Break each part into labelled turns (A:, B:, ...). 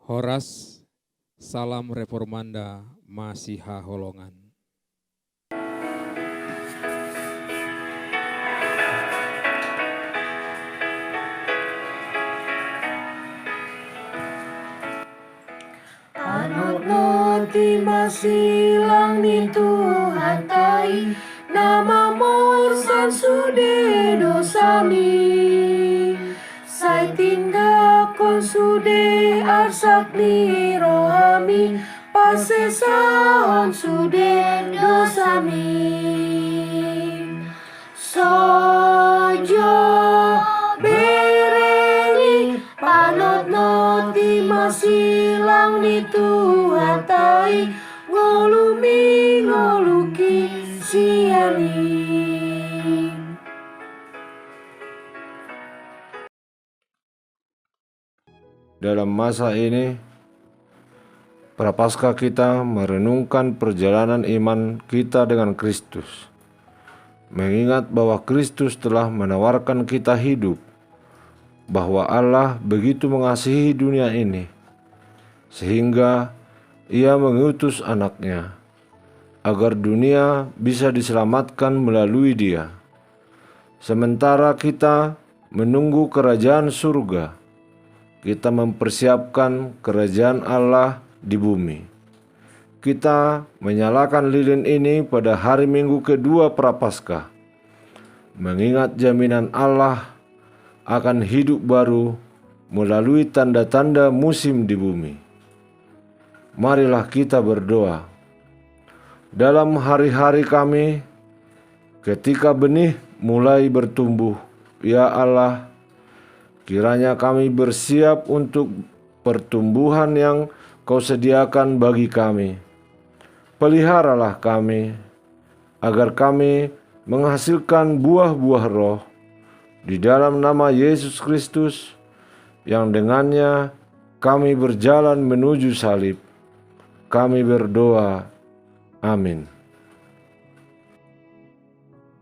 A: Horas, Salam Reformanda, Masiha Holongan.
B: Anot noti masilang ni Tuhan tai, nama morsan sude dosami. Sai tinggakon sude arsak ni rohami, pasesahon sude dosami. Sojo bereni panot noti masilang ni Tuhan tai, ngolumi ngoluki siani.
C: Dalam masa ini, Prapaskah kita merenungkan perjalanan iman kita dengan Kristus, mengingat bahwa Kristus telah menawarkan kita hidup, bahwa Allah begitu mengasihi dunia ini, sehingga Ia mengutus anaknya, agar dunia bisa diselamatkan melalui Dia. Sementara kita menunggu kerajaan surga, kita mempersiapkan kerajaan Allah di bumi. Kita menyalakan lilin ini pada hari Minggu kedua Prapaskah, mengingat jaminan Allah akan hidup baru melalui tanda-tanda musim di bumi. Marilah kita berdoa. Dalam hari-hari kami, ketika benih mulai bertumbuh, ya Allah, kiranya kami bersiap untuk pertumbuhan yang Kau sediakan bagi kami. Peliharalah kami, agar kami menghasilkan buah-buah roh di dalam nama Yesus Kristus, yang dengannya kami berjalan menuju salib. Kami berdoa. Amin.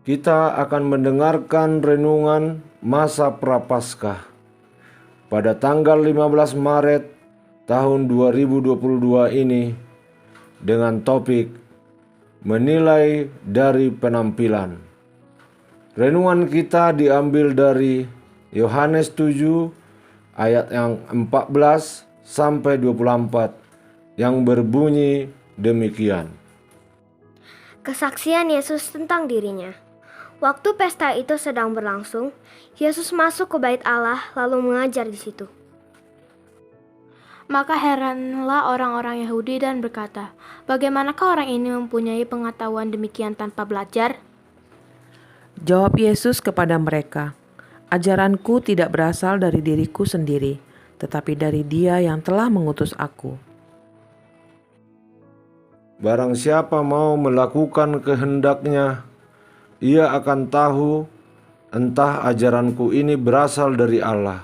C: Kita akan mendengarkan renungan masa Prapaskah pada tanggal 15 Maret tahun 2022 ini dengan topik menilai dari penampilan. Renungan kita diambil dari Yohanes 7 ayat yang 14 sampai 24 yang berbunyi demikian.
D: Kesaksian Yesus tentang dirinya. Waktu pesta itu sedang berlangsung, Yesus masuk ke bait Allah lalu mengajar di situ.
E: Maka heranlah orang-orang Yahudi dan berkata, "Bagaimanakah orang ini mempunyai pengetahuan demikian tanpa belajar?"
F: Jawab Yesus kepada mereka, "Ajaranku tidak berasal dari diriku sendiri, tetapi dari Dia yang telah mengutus aku.
C: Barang siapa mau melakukan kehendaknya, ia akan tahu entah ajaranku ini berasal dari Allah,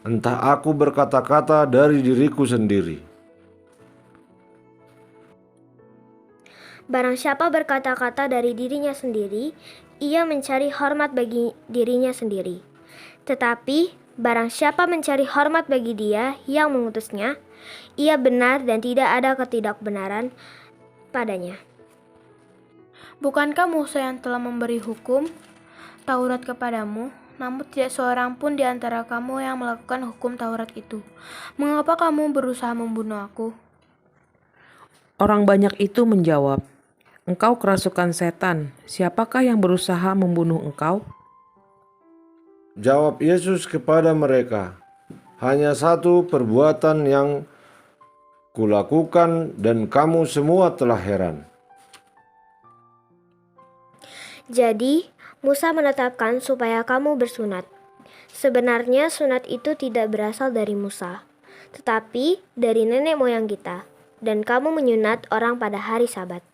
C: entah aku berkata-kata dari diriku sendiri.
D: Barang siapa berkata-kata dari dirinya sendiri, ia mencari hormat bagi dirinya sendiri. Tetapi barang siapa mencari hormat bagi Dia yang mengutusnya, ia benar dan tidak ada ketidakbenaran padanya.
E: Bukankah Musa yang telah memberi hukum Taurat kepadamu? Namun tidak seorang pun di antara kamu yang melakukan hukum Taurat itu. Mengapa kamu berusaha membunuh aku?"
F: Orang banyak itu menjawab, "Engkau kerasukan setan, siapakah yang berusaha membunuh engkau?"
C: Jawab Yesus kepada mereka, "Hanya satu perbuatan yang kulakukan dan kamu semua telah heran."
D: Jadi, Musa menetapkan supaya kamu bersunat. Sebenarnya sunat itu tidak berasal dari Musa, tetapi dari nenek moyang kita, dan kamu menyunat orang pada hari Sabat.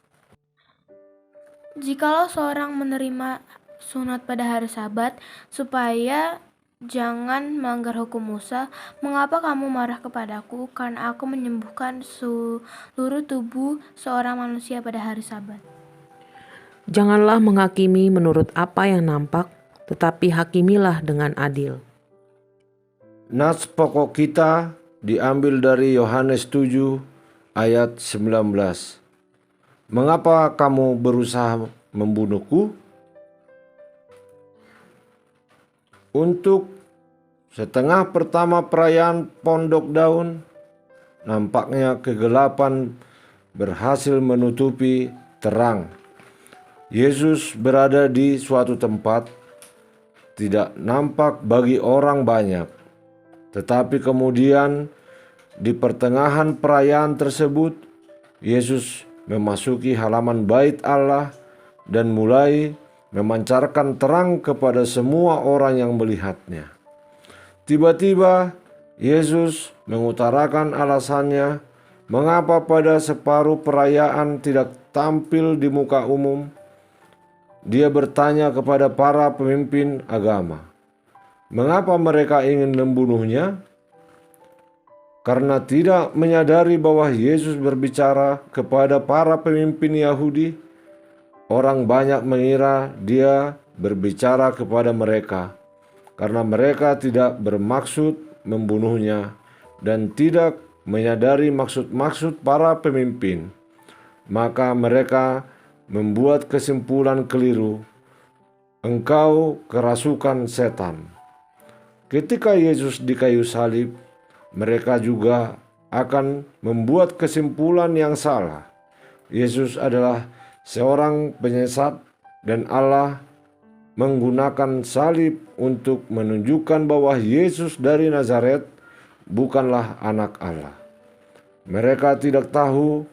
E: Jikalau seorang menerima sunat pada hari Sabat supaya jangan melanggar hukum Musa, mengapa kamu marah kepadaku karena aku menyembuhkan seluruh tubuh seorang manusia pada hari Sabat?
F: Janganlah menghakimi menurut apa yang nampak, tetapi hakimilah dengan adil.
C: Nas pokok kita diambil dari Yohanes 7 ayat 19. Mengapa kamu berusaha membunuhku? Untuk setengah pertama perayaan Pondok Daun, nampaknya kegelapan berhasil menutupi terang. Yesus berada di suatu tempat tidak nampak bagi orang banyak. Tetapi kemudian di pertengahan perayaan tersebut, Yesus memasuki halaman bait Allah dan mulai memancarkan terang kepada semua orang yang melihatnya. Tiba-tiba Yesus mengutarakan alasannya mengapa pada separuh perayaan tidak tampil di muka umum. Dia bertanya kepada para pemimpin agama, mengapa mereka ingin membunuhnya? Karena tidak menyadari bahwa Yesus berbicara kepada para pemimpin Yahudi, orang banyak mengira dia berbicara kepada mereka, karena mereka tidak bermaksud membunuhnya dan tidak menyadari maksud-maksud para pemimpin. Maka mereka membuat kesimpulan keliru, engkau kerasukan setan. Ketika Yesus di kayu salib, mereka juga akan membuat kesimpulan yang salah. Yesus adalah seorang penyesat dan Allah menggunakan salib untuk menunjukkan bahwa Yesus dari Nazaret bukanlah anak Allah. Mereka tidak tahu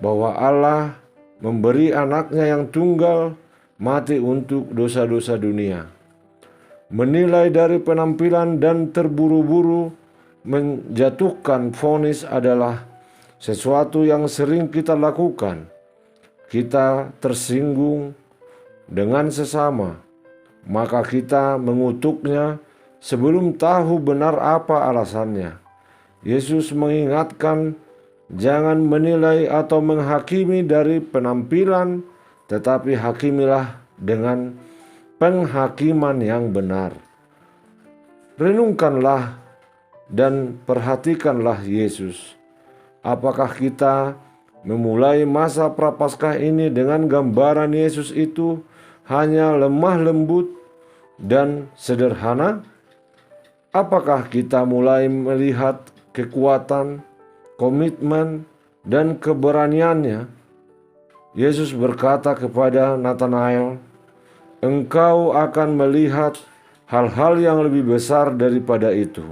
C: bahwa Allah memberi anaknya yang tunggal mati untuk dosa-dosa dunia. Menilai dari penampilan dan terburu-buru menjatuhkan vonis adalah sesuatu yang sering kita lakukan. Kita tersinggung dengan sesama, maka kita mengutuknya sebelum tahu benar apa alasannya. Yesus mengingatkan, jangan menilai atau menghakimi dari penampilan, tetapi hakimilah dengan penghakiman yang benar. Renungkanlah dan perhatikanlah Yesus. Apakah kita memulai masa Prapaskah ini dengan gambaran Yesus itu hanya lemah lembut dan sederhana? Apakah kita mulai melihat kekuatan, komitmen, dan keberaniannya? Yesus berkata kepada Nathanael, engkau akan melihat hal-hal yang lebih besar daripada itu.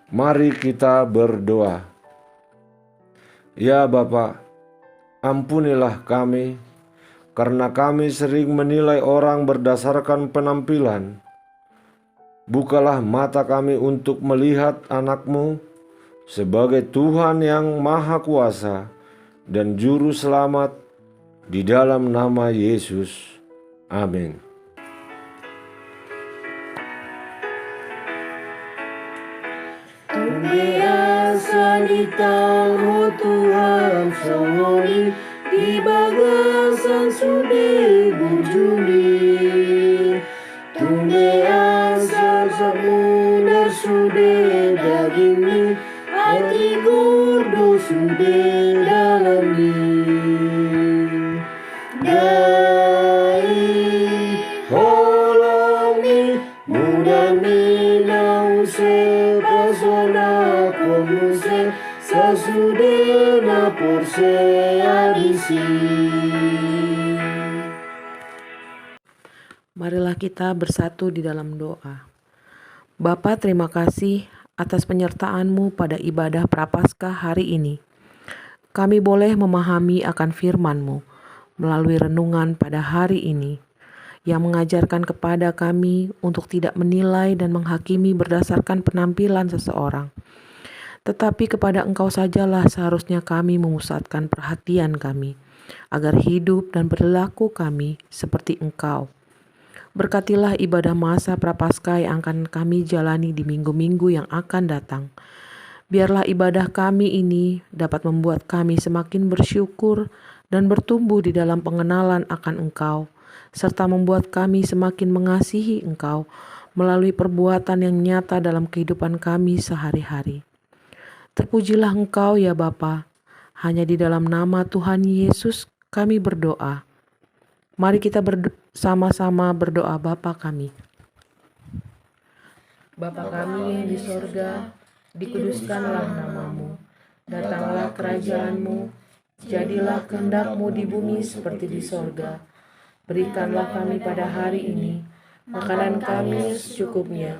C: Mari kita berdoa. Ya Bapa, ampunilah kami, karena kami sering menilai orang berdasarkan penampilan. Bukalah mata kami untuk melihat anak-Mu sebagai Tuhan yang Maha Kuasa dan Juru Selamat, di dalam nama Yesus. Amin.
B: Biasa di tanah Tuhan songoni, di bagasan sudah berjuni. Biasa samudar sudah dagingni, hati gordo sudah dalami. Dai holongi muda minau sepasona komuse sasudena porse adisi.
F: Marilah kita bersatu di dalam doa. Bapa, terima kasih atas penyertaan-Mu pada ibadah Prapaskah hari ini. Kami boleh memahami akan firman-Mu melalui renungan pada hari ini yang mengajarkan kepada kami untuk tidak menilai dan menghakimi berdasarkan penampilan seseorang. Tetapi kepada Engkau sajalah seharusnya kami memusatkan perhatian kami, agar hidup dan berlaku kami seperti Engkau. Berkatilah ibadah masa Prapaskah yang akan kami jalani di minggu-minggu yang akan datang. Biarlah ibadah kami ini dapat membuat kami semakin bersyukur dan bertumbuh di dalam pengenalan akan Engkau, serta membuat kami semakin mengasihi Engkau melalui perbuatan yang nyata dalam kehidupan kami sehari-hari. Terpujilah Engkau ya Bapa, hanya di dalam nama Tuhan Yesus kami berdoa. Mari kita sama-sama berdoa. Bapa kami. Bapa kami yang di sorga, dikuduskanlah namamu. Datanglah kerajaanmu, jadilah kehendak-Mu di bumi seperti di sorga. Berikanlah kami pada hari ini makanan kami secukupnya,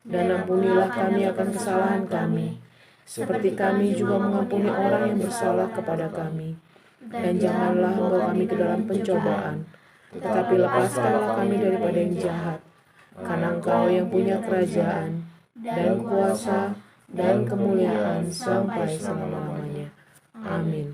F: dan ampunilah kami akan kesalahan kami, seperti kami juga mengampuni orang yang bersalah kepada kami. Dan janganlah membawa kami ke dalam pencobaan, tetapi lepaskanlah kami daripada yang jahat. Karena Engkau yang punya kerajaan, dan kuasa, dan kemuliaan sampai selama-lamanya. Amin.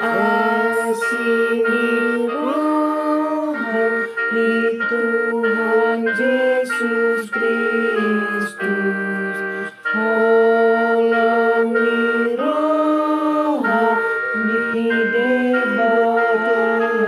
F: Asini rohani Tuhan Yesus Kristus, holongi rohani debatan,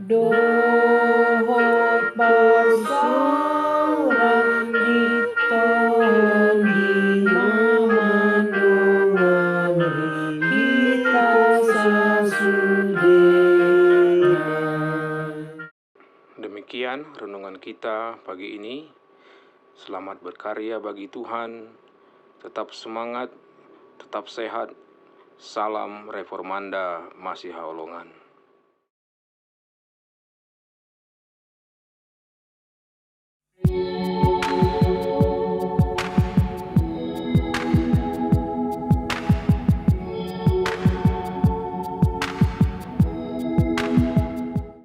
F: dohot parsaurang ditonggi mamandongan kita sasudena.
A: Demikian renungan kita pagi ini. Selamat berkarya bagi Tuhan. Tetap semangat, tetap sehat. Salam Reformanda Masiha Holongan.